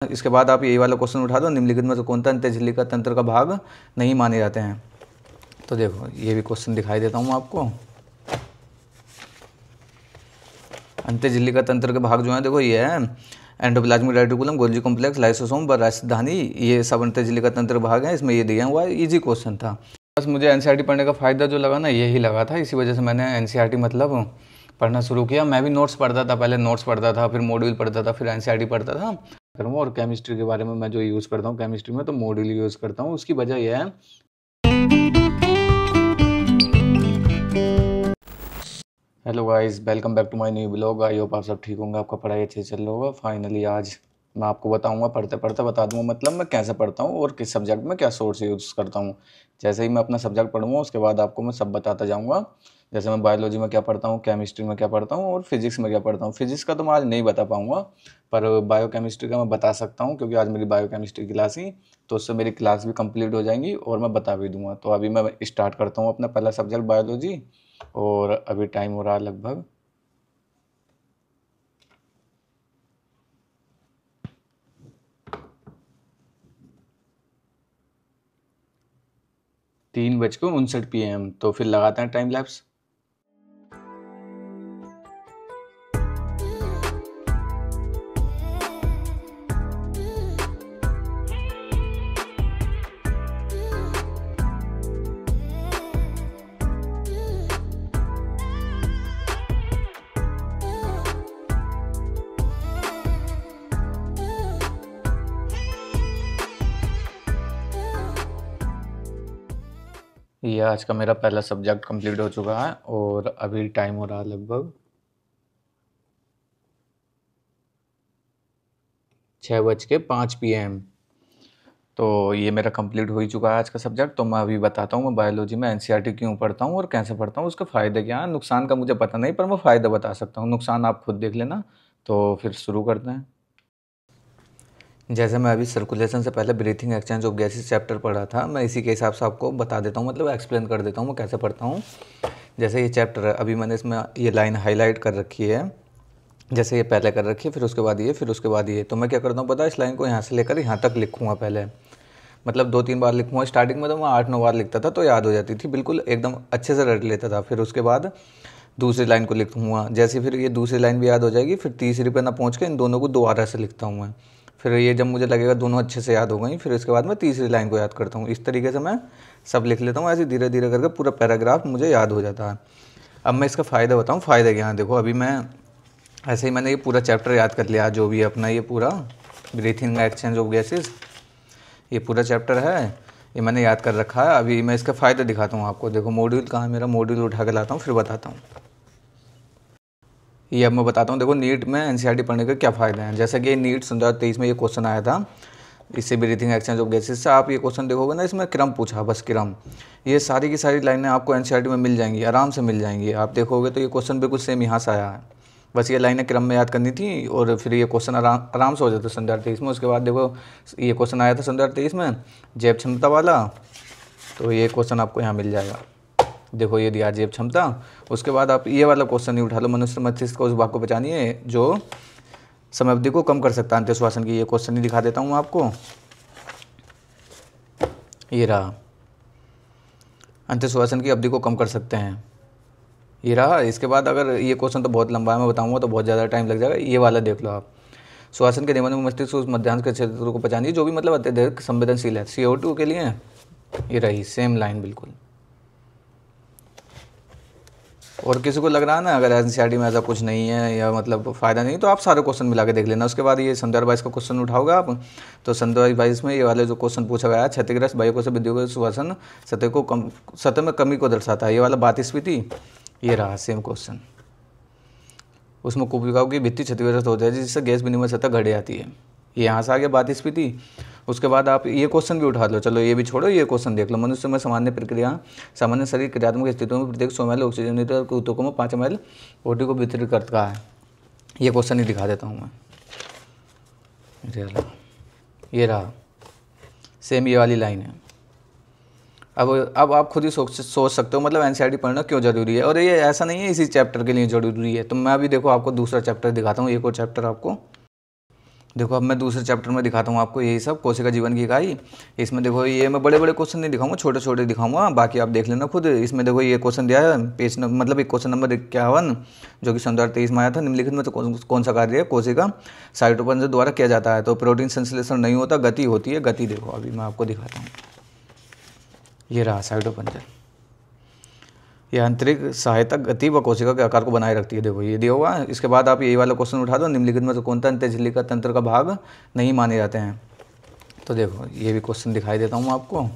इसके बाद आप यही वाला क्वेश्चन उठा दो, निम्नलिखित में से कौन सा अंतःझिल्लिका तंत्र का भाग नहीं माने जाते हैं। तो देखो ये भी क्वेश्चन दिखाई देता हूँ आपको। अंतःझिल्लिका तंत्र के भाग जो है देखो ये है endoplasmic reticulum, Golgi complex, lysosome व राजधानी, ये सब अंतःझिल्लिका तंत्र भाग हैं। इसमें ये दिया हुआ है, इजी क्वेश्चन था। बस मुझे एनसीईआरटी पढ़ने का फ़ायदा जो लगा ना यही लगा था, इसी वजह से मैंने एनसीईआरटी मतलब पढ़ना शुरू किया। मैं भी नोट्स पढ़ता था, पहले नोट्स पढ़ता था, फिर मॉड्यूल पढ़ता था, फिर एनसीईआरटी पढ़ता था करूँगा। और केमिस्ट्री के बारे में मैं जो यूज़ करता हूँ केमिस्ट्री में, तो मॉड्यूल यूज़ करता हूँ। उसकी वजह यह है, hello guys, welcome back to my new blog. I hope आप सब ठीक होंगे, आपका पढ़ाई अच्छे से चल रहा होगा। फाइनली आज मैं आपको बताऊंगा, पढ़ते पढ़ते बता दूंगा मतलब मैं कैसे पढ़ता हूँ और किस सब्जेक्ट में क्या सोर्स यूज़ करता हूँ। जैसे ही मैं अपना सब्जेक्ट पढ़ूंगा उसके बाद आपको मैं सब बताता जाऊँगा। जैसे मैं बायोलॉजी में क्या पढ़ता हूँ, केमिस्ट्री में क्या पढ़ता हूँ और फिजिक्स में क्या पढ़ता हूँ। फिजिक्स का तो मैं आज नहीं बता पाऊँगा, पर बायोकेमिस्ट्री का मैं बता सकता हूँ, क्योंकि आज मेरी बायोकेमिस्ट्री की क्लास ही, तो उससे मेरी क्लास भी कंप्लीट हो जाएंगी और मैं बता भी दूंगा। तो अभी मैं स्टार्ट करता हूँ अपना पहला सब्जेक्ट बायोलॉजी, और अभी टाइम हो रहा है लगभग 3:59 PM। तो फिर लगाते हैं टाइम लैप्स। ये आज का मेरा पहला सब्जेक्ट कंप्लीट हो चुका है और अभी टाइम हो रहा है लगभग 6:05 PM। तो ये मेरा कंप्लीट हो ही चुका है आज का सब्जेक्ट। तो मैं अभी बताता हूँ मैं बायोलॉजी में एनसीईआरटी क्यों पढ़ता हूँ और कैसे पढ़ता हूँ, उसके फ़ायदे क्या हैं। नुकसान का मुझे पता नहीं, पर मैं फ़ायदा बता सकता हूँ, नुकसान आप खुद देख लेना। तो फिर शुरू करते हैं। जैसे मैं अभी सर्कुलेशन से पहले breathing exchange of gases chapter पढ़ा था, मैं इसी के हिसाब से आपको बता देता हूँ, मतलब एक्सप्लेन कर देता हूँ मैं कैसे पढ़ता हूँ। जैसे ये चैप्टर है, अभी मैंने इसमें ये लाइन हाईलाइट कर रखी है, जैसे ये पहले कर रखी है, फिर उसके बाद ये, फिर उसके बाद ये। तो मैं क्या करता हूँ पता है, इस लाइन को यहाँ से लेकर यहाँ तक लिखूँगा पहले, मतलब 2-3 बार लिखूँगा। स्टार्टिंग में तो मैं 8-9 बार लिखता था, तो याद हो जाती थी, बिल्कुल एकदम अच्छे से रट लेता था। फिर उसके बाद दूसरी लाइन को लिखूँगा, जैसे फिर ये दूसरी लाइन भी याद हो जाएगी, फिर तीसरी पे ना पहुँच के इन दोनों को दोबारा से लिखता हूँ मैं। फिर ये जब मुझे लगेगा दोनों अच्छे से याद हो गई, फिर इसके बाद मैं तीसरी लाइन को याद करता हूँ। इस तरीके से मैं सब लिख लेता हूँ, ऐसे धीरे धीरे करके पूरा पैराग्राफ मुझे याद हो जाता है। अब मैं इसका फ़ायदा बताऊँ, फ़ायदा क्या है। देखो अभी मैं ऐसे ही मैंने ये पूरा चैप्टर याद कर लिया, जो भी अपना ये पूरा ब्रीथिंग एक्सचेंज ऑफ गैसेस, ये पूरा चैप्टर है, ये मैंने याद कर रखा है। अभी मैं इसका फ़ायदा दिखाता हूँ आपको। देखो मॉड्यूल कहाँ है मेरा, मॉड्यूल उठा के लाता हूँ फिर बताता हूँ। ये अब मैं बताता हूँ। देखो नीट में एनसीईआरटी पढ़ने के क्या फ़ायदे हैं। जैसे कि नीट 2023 में ये क्वेश्चन आया था, इससे ब्रीथिंग एक्सचेंज ऑफ गैसेस से आप ये क्वेश्चन देखोगे ना, इसमें क्रम पूछा, बस क्रम। ये सारी की सारी लाइनें आपको एनसीईआरटी में मिल जाएंगी, आराम से मिल जाएंगी। आप देखोगे तो ये क्वेश्चन बिल्कुल सेम यहाँ से आया है, बस ये लाइनें क्रम में याद करनी थी और फिर ये क्वेश्चन आराम से हो जाता 2023 में। उसके बाद देखो ये क्वेश्चन आया था 2023 में जैव क्षमता वाला, तो ये क्वेश्चन आपको यहाँ मिल जाएगा। देखो ये दिया जैव क्षमता। उसके बाद आप ये वाला क्वेश्चन ही उठा लो, मनुष्य मस्तिष्क को उस भाग को पहचानिए जो समयावधि को कम कर सकता है अंत्यश्वासन की। ये क्वेश्चन ही दिखा देता हूँ आपको, ये रहा, अंत्यश्वासन की अवधि को कम कर सकते हैं, ये रहा। इसके बाद अगर ये क्वेश्चन तो बहुत लंबा है, मैं बताऊंगा तो बहुत ज़्यादा टाइम लग जाएगा। ये वाला देख लो आप, श्वसन के नियमन में मस्तिष्क उस मध्यांश के क्षेत्र को पहचानिए जो भी मतलब अत्यधिक संवेदनशील है CO2 के लिए। ये रही सेम लाइन बिल्कुल। और किसी को लग रहा है ना अगर एनसीईआरटी में ऐसा कुछ नहीं है या मतलब फ़ायदा नहीं, तो आप सारे क्वेश्चन मिला के देख लेना। उसके बाद ये संदर्भ 22 का क्वेश्चन उठाओगे आप, तो संदर्भ 22 में ये वाले जो क्वेश्चन पूछा गया है, क्षतिग्रस्त बाह्यकोश से विद्युत श्वसन सतह में कमी को दर्शाता है, ये वाला बात स्फीति। ये रहा सेम क्वेश्चन, उसमें कोशिकाओं की भित्ति क्षतिग्रस्त होती है जिससे गैस विनिमय सतह घट जाती है, ये यहाँ से आ गया बात स्फीति। उसके बाद आप ये क्वेश्चन भी उठा लो, चलो ये भी छोड़ो, ये क्वेश्चन देख लो। मनुष्य में सामान्य प्रक्रिया, सामान्य शरीर क्रियात्मक स्थितियों में प्रत्येक 100 ml ऑक्सीजन ऊतकों में 5 ml OT को वितरित करता है। ये क्वेश्चन ही दिखा देता हूँ मैं, ये रहा सेम ये वाली लाइन है। अब आप खुद ही सोच सकते हो मतलब एनसीईआरटी पढ़ना क्यों ज़रूरी है, और ये ऐसा नहीं है इसी चैप्टर के लिए ज़रूरी है। तो मैं अभी देखो आपको दूसरा चैप्टर दिखाता हूँ, एक और चैप्टर आपको देखो अब मैं दूसरे चैप्टर में दिखाता हूँ आपको यही सब कोशिका जीवन की इकाई। इसमें देखो ये मैं बड़े बड़े क्वेश्चन नहीं दिखाऊंगा, छोटे छोटे दिखाऊंगा, बाकी आप देख लेना खुद। इसमें देखो ये क्वेश्चन दिया है मतलब एक क्वेश्चन नंबर 51 जो कि सन 2023 में आया था। निम्नलिखित में से कौन सा कार्य है कोशिका साइटोप्लाज्म द्वारा किया जाता है? तो प्रोटीन संश्लेषण नहीं होता, गति होती है। गति देखो अभी मैं आपको दिखाता हूँ, ये रहा साइटोप्लाज्म। यह आंतरिक सहायता गति व कोशिका के आकार को बनाए रखती है। देखो ये दिया हुआ। इसके बाद आप यही वाला क्वेश्चन उठा दो, निम्नलिखित में से कौन सा अंतःझिल्लिका तंत्र का भाग नहीं माने जाते हैं? तो देखो ये भी क्वेश्चन दिखाई देता हूँ आपको।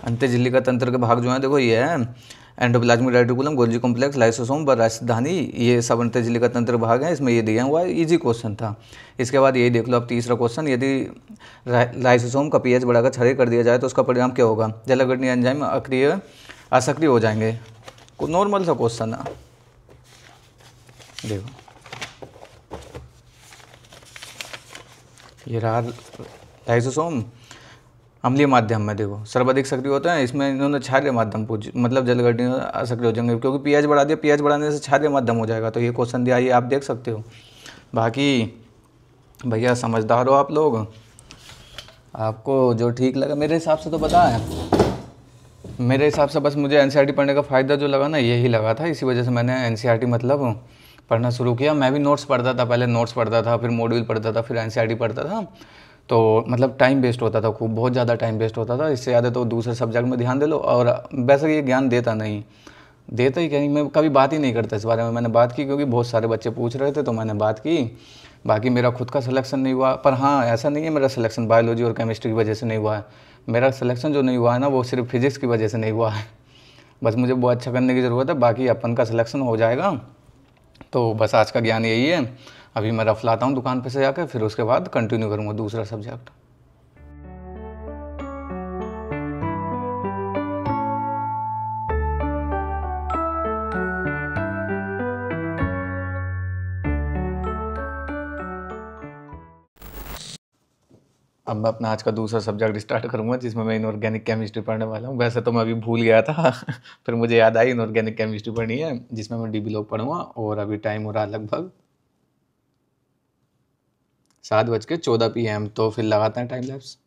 अंतःझिल्लिका तंत्र के भाग जो है देखो ये है endoplasmic reticulum, Golgi complex, lysosome व राजधानी, ये सब अंतःझिल्लिका तंत्र भाग हैं। इसमें ये दिया हुआ है, इजी क्वेश्चन था। इसके बाद यही देख लो अब तीसरा क्वेश्चन, यदि लाइसोसोम का पीएच बढ़ाकर क्षय कर दिया जाए तो उसका परिणाम क्या होगा? जलाग्रहणीय एंजाइम असक्रिय हो जाएंगे। कुछ नॉर्मल सा क्वेश्चन है। देखो ये रहा लाइसोसोम अम्लीय माध्यम में देखो सर्वाधिक सक्रिय होता है। इसमें इन्होंने क्षारीय माध्यम पूछ मतलब जलगड्ढी असक्रिय हो जाएंगे क्योंकि पीएच बढ़ा दिया, पीएच बढ़ाने से क्षारीय माध्यम हो जाएगा। तो ये क्वेश्चन दिया, ये आप देख सकते हो। बाकी भैया समझदार हो आप लोग, आपको जो ठीक लगा मेरे हिसाब से तो पता है। मेरे हिसाब से बस मुझे एनसीईआरटी पढ़ने का फ़ायदा जो लगा ना यही लगा था, इसी वजह से मैंने एनसीईआरटी मतलब पढ़ना शुरू किया। मैं भी नोट्स पढ़ता था, पहले नोट्स पढ़ता था, फिर मॉड्यूल पढ़ता था, फिर एनसीईआरटी पढ़ता था। तो मतलब टाइम वेस्ट होता था, खूब बहुत ज़्यादा टाइम वेस्ट होता था। इससे ज़्यादा तो दूसरे सब्जेक्ट में ध्यान दे लो। और वैसे ये ज्ञान देता नहीं, देता ही कहीं, मैं कभी बात ही नहीं करता इस बारे में। मैंने बात की क्योंकि बहुत सारे बच्चे पूछ रहे थे तो मैंने बात की। बाकी मेरा खुद का सिलेक्शन नहीं हुआ, पर हाँ ऐसा नहीं है मेरा सिलेक्शन बायोलॉजी और केमिस्ट्री की वजह से नहीं हुआ है। मेरा सिलेक्शन जो नहीं हुआ है ना वो सिर्फ फिजिक्स की वजह से नहीं हुआ है। बस मुझे बहुत अच्छा करने की ज़रूरत है, बाकी अपन का सिलेक्शन हो जाएगा। तो बस आज का ज्ञान यही है। अभी मैं रफ लाता हूँ दुकान पे से जाकर, फिर उसके बाद कंटिन्यू करूँगा दूसरा सब्जेक्ट। अब मैं अपना आज का दूसरा सब्जेक्ट स्टार्ट करूँगा जिसमें मैं इनऑर्गेनिक केमिस्ट्री पढ़ने वाला हूँ। वैसे तो मैं अभी भूल गया था फिर मुझे याद आई इनऑर्गेनिक केमिस्ट्री पढ़नी है जिसमें मैं डीबी लॉग पढ़ूंगा। और अभी टाइम हो रहा है लगभग 7:14 PM। तो फिर लगाते हैं टाइम लैप्स।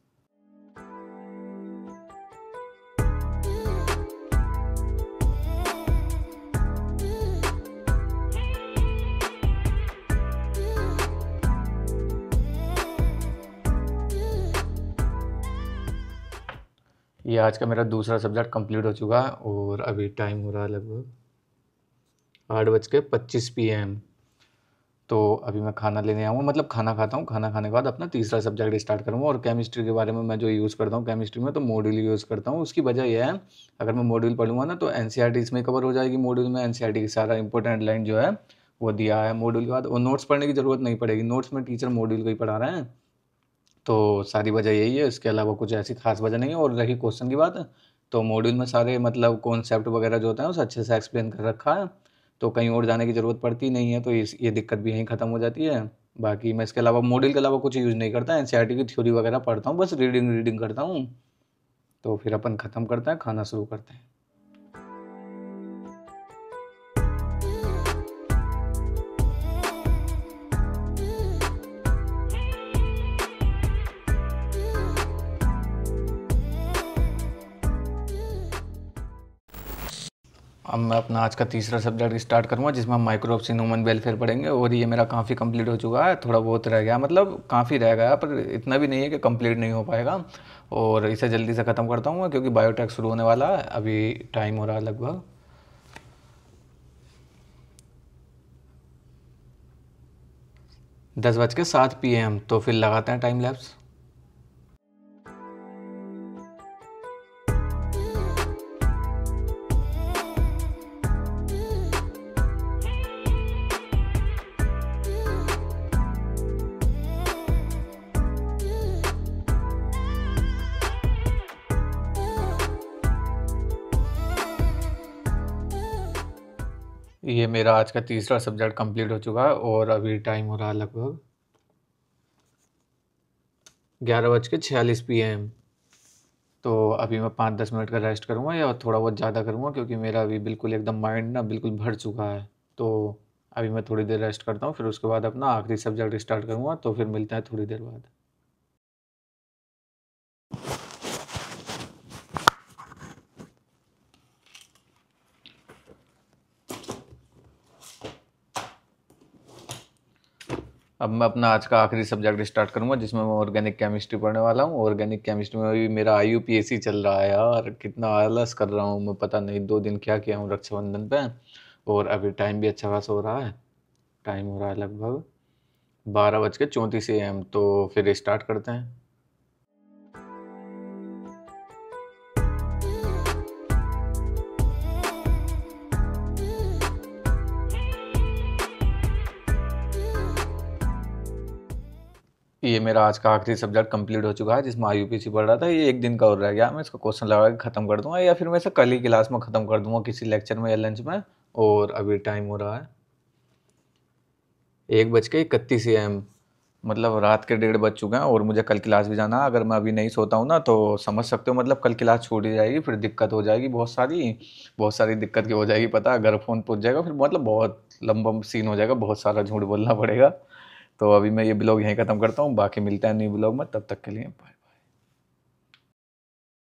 ये आज का मेरा दूसरा सब्जेक्ट कंप्लीट हो चुका है और अभी टाइम हो रहा है लगभग 8:25 PM। तो अभी मैं खाना लेने आऊँगा, मतलब खाना खाता हूँ। खाना खाने के बाद अपना तीसरा सब्जेक्ट स्टार्ट करूँगा। और केमिस्ट्री के बारे में मैं जो यूज़ करता हूँ केमिस्ट्री में, तो मॉड्यूल यूज़ करता हूँ। उसकी वजह यह है, अगर मैं मॉड्यूल पढ़ूंगा ना तो एनसीईआरटी इसमें कवर हो जाएगी। मॉड्यूल में एनसीईआरटी की सारा इंपॉर्टेंट लाइन जो है वो दिया है मॉड्यूल के बाद, और नोट्स पढ़ने की ज़रूरत नहीं पड़ेगी। नोट्स में टीचर मॉड्यूल को ही पढ़ा रहे हैं, तो सारी वजह यही है। इसके अलावा कुछ ऐसी खास वजह नहीं है। और रही क्वेश्चन की बात, तो मॉड्यूल में सारे मतलब कॉन्सेप्ट वगैरह जो होता है उसे अच्छे से एक्सप्लेन कर रखा है, तो कहीं और जाने की ज़रूरत पड़ती नहीं है। तो ये दिक्कत भी यहीं ख़त्म हो जाती है। बाकी मैं इसके अलावा मॉड्यूल के अलावा कुछ यूज़ नहीं करता। एनसीईआरटी की थ्योरी वगैरह पढ़ता हूँ, बस रीडिंग करता हूँ। तो फिर अपन ख़त्म करते हैं, खाना शुरू करते हैं। अब मैं अपना आज का तीसरा सब्जेक्ट स्टार्ट करूँगा जिसमें हम माइक्रोब्स इन ह्यूमन वेलफेयर पढ़ेंगे। और ये मेरा काफ़ी कंप्लीट हो चुका है, थोड़ा बहुत रह गया, मतलब काफ़ी रह गया पर इतना भी नहीं है कि कंप्लीट नहीं हो पाएगा। और इसे जल्दी से ख़त्म करता हूँ मैं क्योंकि बायोटेक शुरू होने वाला है। अभी टाइम हो रहा है लगभग 10:07 PM। तो फिर लगाते हैं टाइम लैप्स। ये मेरा आज का तीसरा सब्जेक्ट कंप्लीट हो चुका है और अभी टाइम हो रहा है लगभग 11:46 PM। तो अभी मैं 5-10 मिनट का रेस्ट करूँगा या थोड़ा बहुत ज़्यादा करूँगा क्योंकि मेरा अभी बिल्कुल एकदम माइंड ना बिल्कुल भर चुका है। तो अभी मैं थोड़ी देर रेस्ट करता हूँ, फिर उसके बाद अपना आखिरी सब्जेक्ट स्टार्ट करूँगा, तो फिर मिलते हैं थोड़ी देर बाद। अब मैं अपना आज का आखिरी सब्जेक्ट स्टार्ट करूंगा, जिसमें मैं ऑर्गेनिक केमिस्ट्री पढ़ने वाला हूँ। ऑर्गेनिक केमिस्ट्री में अभी मेरा IUPAC चल रहा है यार, कितना आलस कर रहा हूँ मैं, पता नहीं 2 दिन क्या किया हूँ रक्षाबंधन पे। और अभी टाइम भी अच्छा खासा हो रहा है, टाइम हो रहा है लगभग 12:34 AM, तो फिर स्टार्ट करते हैं। ये मेरा आज का आखिरी सब्जेक्ट कंप्लीट हो चुका है, जिसमें IUPAC पढ़ रहा था। ये एक दिन का और रह गया, मैं इसका क्वेश्चन लगा के खत्म कर दूंगा, या फिर मैं इसे कल ही क्लास में खत्म कर दूंगा, किसी लेक्चर में या लंच में। और अभी टाइम हो रहा है 1:31 AM, मतलब रात के 1:30 बज चुके हैं, और मुझे कल क्लास भी जाना है। अगर मैं अभी नहीं सोता हूँ ना, तो समझ सकते हो, मतलब कल क्लास छूट ही जाएगी, फिर दिक्कत हो जाएगी बहुत सारी दिक्कत की हो जाएगी, पता है, घर फ़ोन पहुँच जाएगा, फिर मतलब बहुत लंबा सीन हो जाएगा, बहुत सारा झूठ बोलना पड़ेगा। तो अभी मैं ये ब्लॉग यहीं ख़त्म करता हूँ, बाकी मिलते हैं न्यू ब्लॉग में, तब तक के लिए बाय।